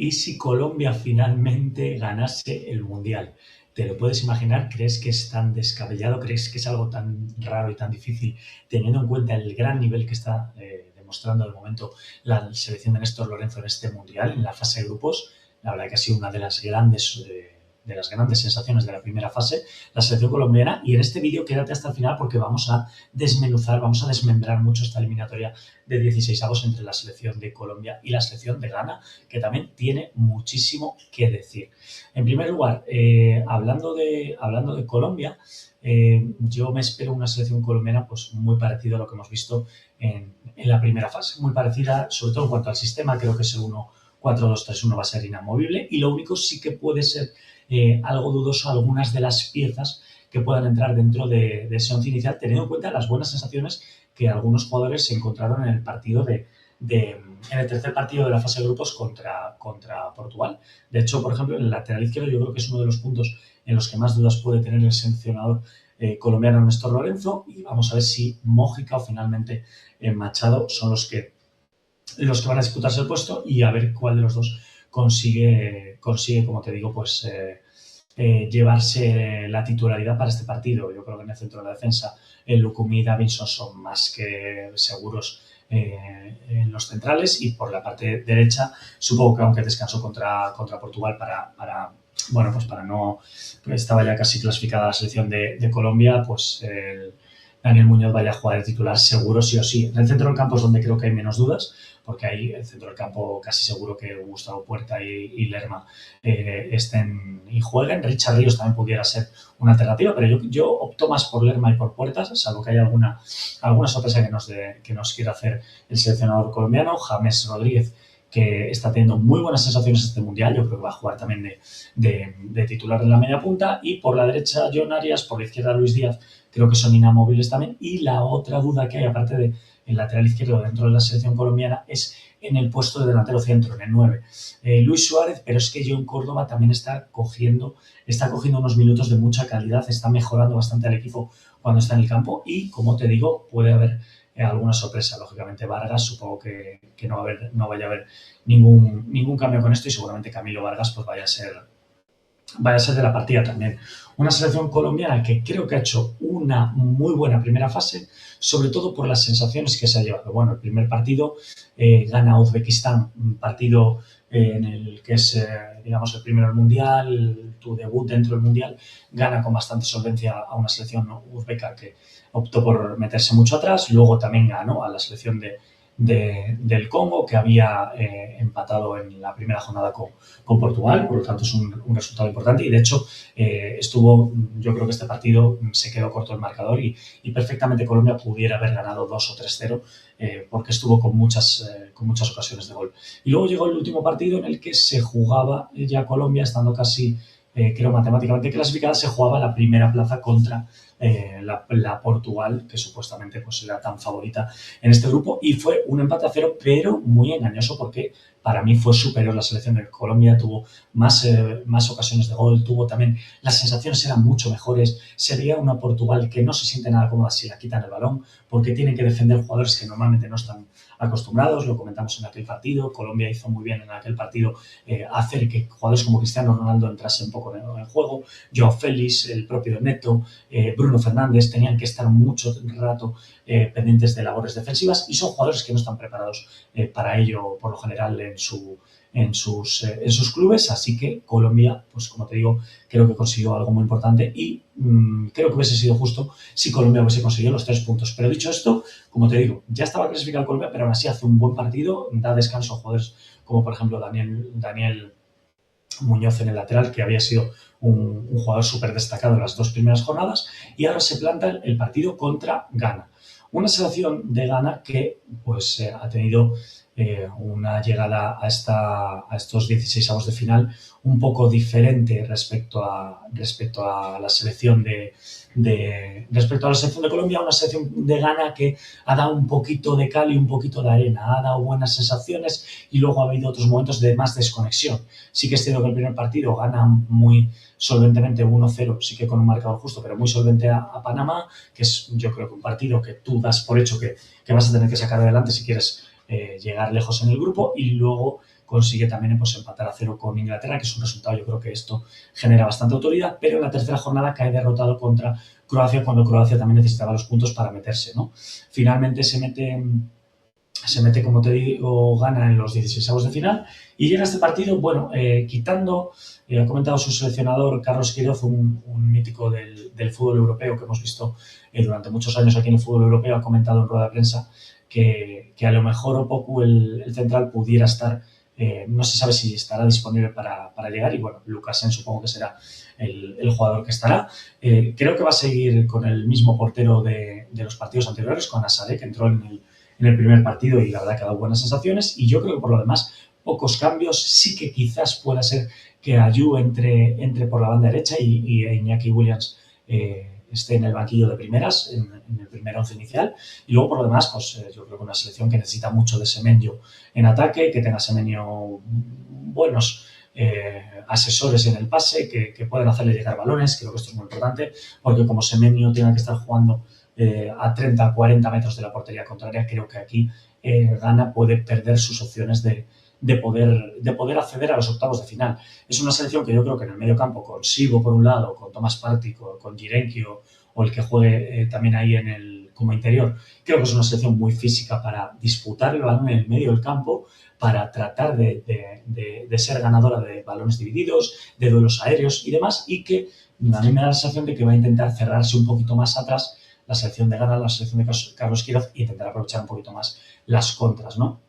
¿Y si Colombia finalmente ganase el Mundial? ¿Te lo puedes imaginar? ¿Crees que es tan descabellado? ¿Crees que es algo tan raro y tan difícil, teniendo en cuenta el gran nivel que está demostrando de momento la selección de Néstor Lorenzo en este Mundial, en la fase de grupos? La verdad que ha sido una de las grandes sensaciones de la primera fase, la selección colombiana. Y en este vídeo quédate hasta el final porque vamos a desmenuzar, vamos a desmembrar mucho esta eliminatoria de 16avos entre la selección de Colombia y la selección de Ghana, que también tiene muchísimo que decir. En primer lugar, hablando de Colombia, yo me espero una selección colombiana pues muy parecida a lo que hemos visto en la primera fase, muy parecida sobre todo en cuanto al sistema. Creo que ese 1-4-2-3-1 va a ser inamovible, y lo único sí que puede ser algo dudoso algunas de las piezas que puedan entrar dentro de ese once inicial, teniendo en cuenta las buenas sensaciones que algunos jugadores se encontraron en el partido en el tercer partido de la fase de grupos contra Portugal. De hecho, por ejemplo, en el lateral izquierdo yo creo que es uno de los puntos en los que más dudas puede tener el seleccionador colombiano Néstor Lorenzo, y vamos a ver si Mójica o finalmente Machado son los que van a disputarse el puesto, y a ver cuál de los dos consigue como te digo, pues llevarse la titularidad para este partido. Yo creo que en el centro de la defensa Lucumí y Davinson son más que seguros en los centrales, y por la parte derecha supongo que aunque descansó contra Portugal pues para no, pues estaba ya casi clasificada la selección de Colombia, pues Daniel Muñoz vaya a jugar el titular seguro sí o sí. En el centro del campo es donde creo que hay menos dudas, porque ahí el centro del campo casi seguro que Gustavo Puerta y Lerma estén y jueguen. Richard Ríos también pudiera ser una alternativa, pero yo opto más por Lerma y por Puertas, salvo que haya alguna sorpresa que nos quiera hacer el seleccionador colombiano. James Rodríguez, que está teniendo muy buenas sensaciones este Mundial, yo creo que va a jugar también de titular en la media punta. Y por la derecha John Arias, por la izquierda Luis Díaz, creo que son inamovibles también. Y la otra duda que hay, aparte de el lateral izquierdo dentro de la selección colombiana, es en el puesto de delantero centro, en el 9. Luis Suárez, pero es que John Córdoba también está cogiendo unos minutos de mucha calidad, está mejorando bastante al equipo cuando está en el campo, y como te digo, puede haber alguna sorpresa. Lógicamente Vargas, supongo que no vaya a haber ningún cambio con esto, y seguramente Camilo Vargas pues vaya a ser de la partida también. Una selección colombiana que creo que ha hecho una muy buena primera fase, sobre todo por las sensaciones que se ha llevado. Bueno, el primer partido gana Uzbekistán, un partido en el que es, digamos, el primero del Mundial, tu debut dentro del Mundial. Gana con bastante solvencia a una selección uzbeca que optó por meterse mucho atrás. Luego también ganó a la selección del Congo, que había empatado en la primera jornada con Portugal, por lo tanto es un resultado importante. Y de hecho yo creo que este partido se quedó corto el marcador, y perfectamente Colombia pudiera haber ganado 2 o 3-0 porque estuvo con muchas ocasiones de gol. Y luego llegó el último partido en el que se jugaba ya Colombia, estando casi creo matemáticamente clasificada, se jugaba la primera plaza contra la Portugal, que supuestamente pues era tan favorita en este grupo, y fue un empate a 0, pero muy engañoso, porque para mí fue superior la selección de Colombia, tuvo más ocasiones de gol, las sensaciones eran mucho mejores. Se veía una Portugal que no se siente nada cómoda si la quitan el balón, porque tienen que defender jugadores que normalmente no están acostumbrados. Lo comentamos en aquel partido. Colombia hizo muy bien en aquel partido hacer que jugadores como Cristiano Ronaldo entrasen un poco en el juego. Joao Félix, el propio Neto, Bruno Fernández tenían que estar mucho rato pendientes de labores defensivas, y son jugadores que no están preparados para ello por lo general en sus clubes. Así que Colombia, pues como te digo, creo que consiguió algo muy importante, y creo que hubiese sido justo si Colombia hubiese conseguido los 3 puntos. Pero dicho esto, como te digo, ya estaba clasificado Colombia, pero aún así hace un buen partido, da descanso a jugadores como por ejemplo Daniel Muñoz en el lateral, que había sido un jugador súper destacado en las 2 primeras jornadas, y ahora se planta el partido contra Ghana. Una selección de Ghana que pues ha tenido una llegada a estos 16avos de final un poco diferente respecto a la selección de Colombia, una selección de Ghana que ha dado un poquito de cal y un poquito de arena, ha dado buenas sensaciones, y luego ha habido otros momentos de más desconexión. Sí que es cierto que el primer partido gana muy solventemente 1-0, sí que con un marcador justo, pero muy solvente a Panamá, que es, yo creo, que un partido que tú das por hecho que vas a tener que sacar adelante si quieres llegar lejos en el grupo. Y luego consigue también pues, empatar a 0 con Inglaterra, que es un resultado, yo creo que esto genera bastante autoridad, pero en la tercera jornada cae derrotado contra Croacia, cuando Croacia también necesitaba los puntos para meterse, ¿no? Finalmente se mete, como te digo, gana en los 16avos de final y llega a este partido, bueno, quitando, ha comentado su seleccionador Carlos Queiroz, un mítico del fútbol europeo que hemos visto durante muchos años aquí en el fútbol europeo, ha comentado en rueda de prensa que a lo mejor Opoku, el central, pudiera estar, no se sabe si estará disponible para llegar y bueno, Lukasen supongo que será el jugador que estará. Creo que va a seguir con el mismo portero de los partidos anteriores, con Asare, que entró en el primer partido y la verdad que ha dado buenas sensaciones, y yo creo que por lo demás pocos cambios. Sí que quizás pueda ser que Ayew entre por la banda derecha y Iñaki Williams esté en el banquillo de primeras, en el primer once inicial, y luego por lo demás pues yo creo que una selección que necesita mucho de Semenyo en ataque, que tenga Semenyo buenos asesores en el pase, que puedan hacerle llegar balones. Creo que esto es muy importante, porque como Semenyo tenga que estar jugando a 30, 40 metros de la portería contraria, creo que aquí Ghana puede perder sus opciones de poder acceder a los octavos de final. Es una selección que yo creo que en el medio campo, con Sibo por un lado, con Thomas Partey, con Jirenki o el que juegue también ahí como interior, creo que es una selección muy física para disputar el balón en el medio del campo, para tratar de ser ganadora de balones divididos, de duelos aéreos y demás, y que a mí me da la sensación de que va a intentar cerrarse un poquito más atrás la selección de Ghana, la selección de Carlos Queiroz, e intentar aprovechar un poquito más las contras, ¿no?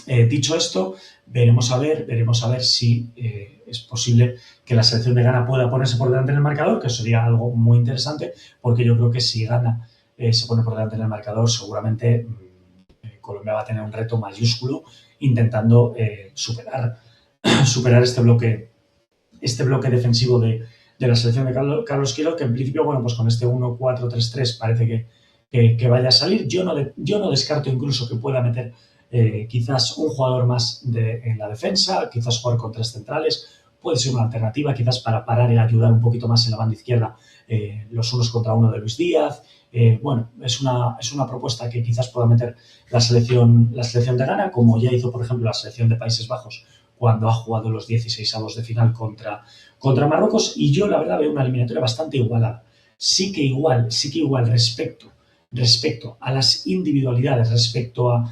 Dicho esto, veremos a ver si es posible que la selección de Ghana pueda ponerse por delante en el marcador, que sería algo muy interesante, porque yo creo que si Ghana se pone por delante en el marcador, seguramente Colombia va a tener un reto mayúsculo intentando superar este bloque defensivo de la selección de Carlos Queiroz, que en principio, bueno, pues con este 1-4-3-3 parece que vaya a salir. Yo no descarto incluso que pueda meter quizás un jugador más en la defensa, quizás jugar con tres centrales, puede ser una alternativa quizás para parar y ayudar un poquito más en la banda izquierda los unos contra uno de Luis Díaz. Bueno, es una propuesta que quizás pueda meter la selección de Ghana, como ya hizo, por ejemplo, la selección de Países Bajos cuando ha jugado los 16avos de final contra Marruecos, y yo la verdad veo una eliminatoria bastante igualada. Sí que igual respecto a las individualidades, respecto a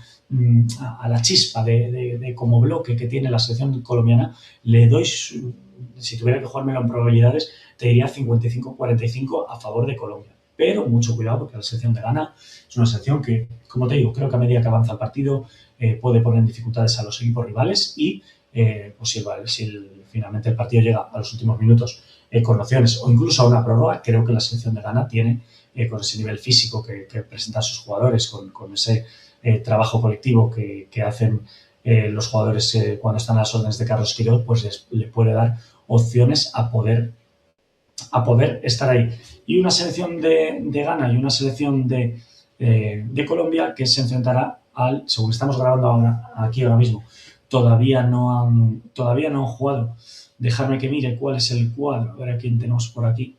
la chispa de como bloque que tiene la selección colombiana, le doy, si tuviera que jugármelo en probabilidades, te diría 55-45 a favor de Colombia. Pero mucho cuidado, porque la selección de Ghana es una selección que, como te digo, creo que a medida que avanza el partido puede poner en dificultades a los equipos rivales y pues si finalmente el partido llega a los últimos minutos con opciones o incluso a una prórroga, creo que la selección de Ghana tiene, con ese nivel físico que presentan sus jugadores, con ese trabajo colectivo que hacen los jugadores cuando están a las órdenes de Carlos Queiroz, pues le puede dar opciones a poder estar ahí. Y una selección de Ghana y una selección de Colombia que se enfrentará según estamos grabando ahora mismo, todavía no han jugado. Dejadme que mire cuál es el cuadro, a ver a quién tenemos por aquí.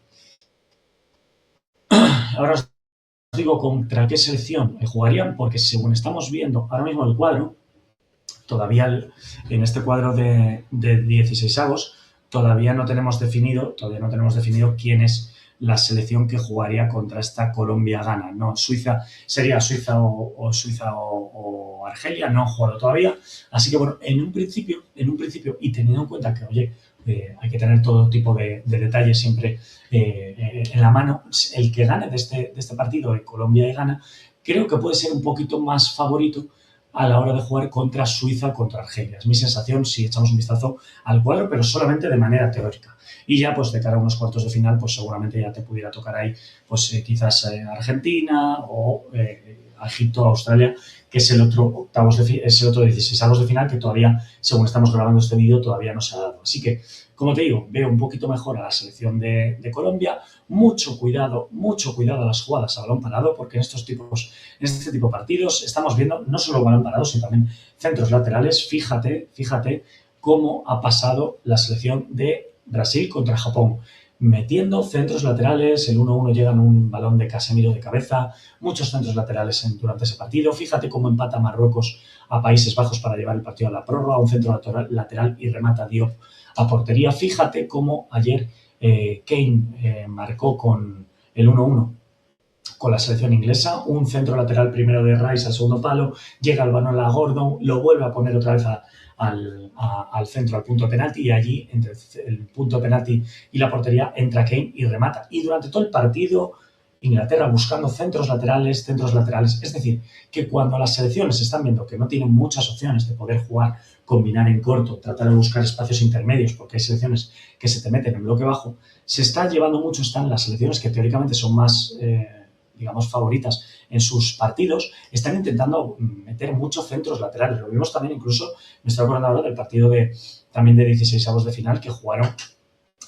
Ahora os digo contra qué selección jugarían, porque según estamos viendo ahora mismo el cuadro, todavía en este cuadro de 16avos, todavía no tenemos definido quién es la selección que jugaría contra esta Colombia-Ghana. No, sería Suiza o Argelia, no han jugado todavía. Así que bueno, en un principio, y teniendo en cuenta que, oye, hay que tener todo tipo de detalles siempre en la mano, el que gane de este partido de Colombia y Ghana, creo que puede ser un poquito más favorito a la hora de jugar contra Suiza o contra Argelia. Es mi sensación si echamos un vistazo al cuadro, pero solamente de manera teórica. Y ya, pues de cara a unos cuartos de final, pues seguramente ya te pudiera tocar ahí, pues quizás Argentina o Egipto, Australia, que es el otro 16avos de final que todavía, según estamos grabando este vídeo, todavía no se ha dado. Así que, como te digo, veo un poquito mejor a la selección de Colombia. Mucho cuidado a las jugadas a balón parado, porque en este tipo de partidos estamos viendo no solo balón parado, sino también centros laterales. Fíjate cómo ha pasado la selección de Brasil contra Japón. metiendo centros laterales, el 1-1 llega en un balón de Casemiro de cabeza, muchos centros laterales durante ese partido. Fíjate cómo empata Marruecos a Países Bajos para llevar el partido a la prórroga, un centro lateral y remata Diop a portería. Fíjate cómo ayer Kane marcó con el 1-1 con la selección inglesa, un centro lateral primero de Rice al segundo palo, llega el balón a Gordon, lo vuelve a poner otra vez al centro, al punto de penalti, y allí, entre el punto de penalti y la portería, entra Kane y remata. Y durante todo el partido, Inglaterra buscando centros laterales, es decir, que cuando las selecciones están viendo que no tienen muchas opciones de poder jugar, combinar en corto, tratar de buscar espacios intermedios, porque hay selecciones que se te meten en bloque bajo, se está llevando mucho, están las selecciones que teóricamente son más digamos, favoritas en sus partidos, están intentando meter muchos centros laterales. Lo vimos también incluso, me estoy acordando ahora del partido también de 16avos de final que jugaron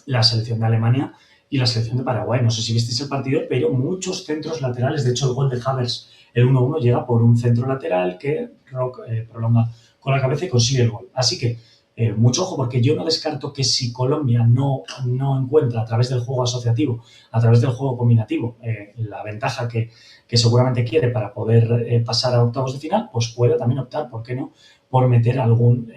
la selección de Alemania y la selección de Paraguay. No sé si visteis el partido, pero muchos centros laterales. De hecho, el gol de Havertz, el 1-1, llega por un centro lateral que Rock prolonga con la cabeza y consigue el gol. Así que mucho ojo, porque yo no descarto que si Colombia no encuentra a través del juego asociativo, a través del juego combinativo, la ventaja que seguramente quiere para poder pasar a octavos de final, pues puede también optar, ¿por qué no?, por meter algún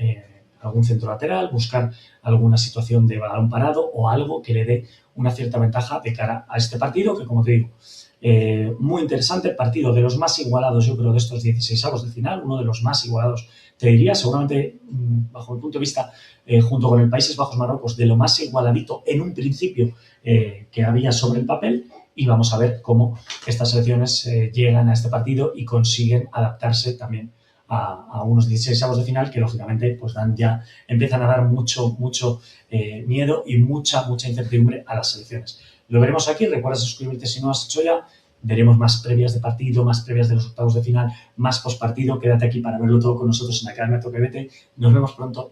centro lateral, buscar alguna situación de balón parado o algo que le dé una cierta ventaja de cara a este partido, que, como te digo, muy interesante, partido de los más igualados, yo creo, de estos 16avos de final, uno de los más igualados, te diría, seguramente, bajo mi punto de vista, junto con el Países Bajos-Marruecos, de lo más igualadito en un principio que había sobre el papel, y vamos a ver cómo estas selecciones llegan a este partido y consiguen adaptarse también a unos 16avos de final que, lógicamente, pues empiezan a dar mucho miedo y mucha incertidumbre a las selecciones. Lo veremos aquí. Recuerda suscribirte si no has hecho ya. Veremos más previas de partido, más previas de los octavos de final, más postpartido. Quédate aquí para verlo todo con nosotros en Academia Toque Vete. Nos vemos pronto.